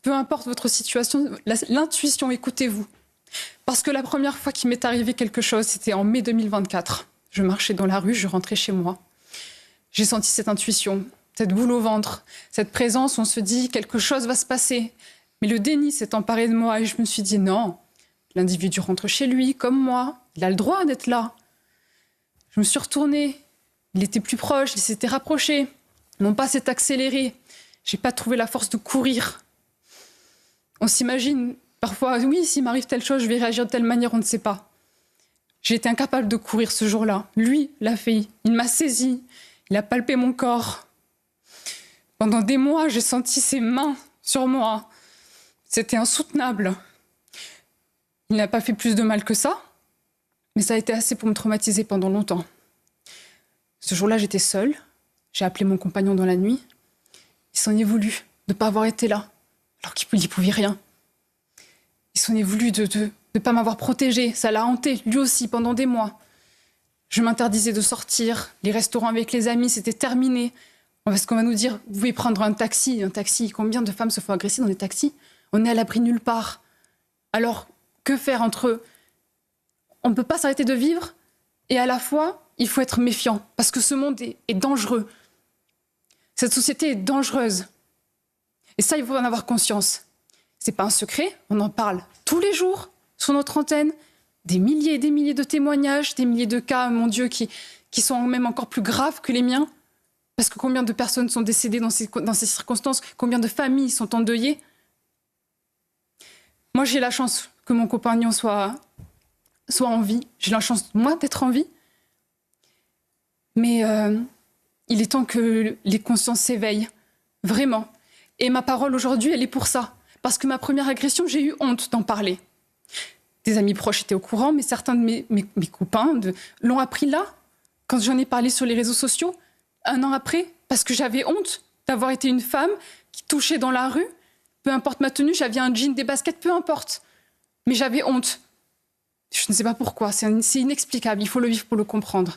peu importe votre situation, l'intuition, écoutez-vous. Parce que la première fois qu'il m'est arrivé quelque chose, c'était en mai 2024. Je marchais dans la rue, je rentrais chez moi. J'ai senti cette intuition, cette boule au ventre, cette présence où on se dit quelque chose va se passer. Mais le déni s'est emparé de moi et je me suis dit non, l'individu rentre chez lui comme moi, il a le droit d'être là. Je me suis retournée, il était plus proche, il s'était rapproché. Mon pas s'est accéléré, j'ai pas trouvé la force de courir. On s'imagine parfois, oui, s'il m'arrive telle chose, je vais réagir de telle manière, on ne sait pas. J'ai été incapable de courir ce jour-là. Lui l'a fait, il m'a saisi, il a palpé mon corps. Pendant des mois, j'ai senti ses mains sur moi. C'était insoutenable. Il n'a pas fait plus de mal que ça, mais ça a été assez pour me traumatiser pendant longtemps. Ce jour-là, j'étais seule. J'ai appelé mon compagnon dans la nuit. Il s'en est voulu de ne pas avoir été là, alors qu'il ne pouvait rien. Il s'en est voulu de ne pas m'avoir protégée. Ça l'a hanté, lui aussi, pendant des mois. Je m'interdisais de sortir. Les restaurants avec les amis, c'était terminé. Parce qu'on va nous dire, vous pouvez prendre un taxi. Combien de femmes se font agresser dans des taxis? On est à l'abri nulle part. Alors, que faire entre eux? On ne peut pas s'arrêter de vivre et à la fois, il faut être méfiant parce que ce monde est dangereux. Cette société est dangereuse. Et ça, il faut en avoir conscience. C'est pas un secret, on en parle tous les jours sur notre antenne. Des milliers et des milliers de témoignages, des milliers de cas, mon Dieu, qui sont même encore plus graves que les miens. Parce que combien de personnes sont décédées dans ces circonstances? Combien de familles sont endeuillées? Moi, j'ai la chance que mon compagnon soit en vie. J'ai la chance, moi, d'être en vie. Mais il est temps que les consciences s'éveillent, vraiment. Et ma parole aujourd'hui, elle est pour ça. Parce que ma première agression, j'ai eu honte d'en parler. Des amis proches étaient au courant, mais certains de mes copains l'ont appris là, quand j'en ai parlé sur les réseaux sociaux, 1 an après, parce que j'avais honte d'avoir été une femme qui touchait dans la rue. Peu importe ma tenue, j'avais un jean, des baskets, peu importe. Mais j'avais honte. Je ne sais pas pourquoi, c'est inexplicable, il faut le vivre pour le comprendre.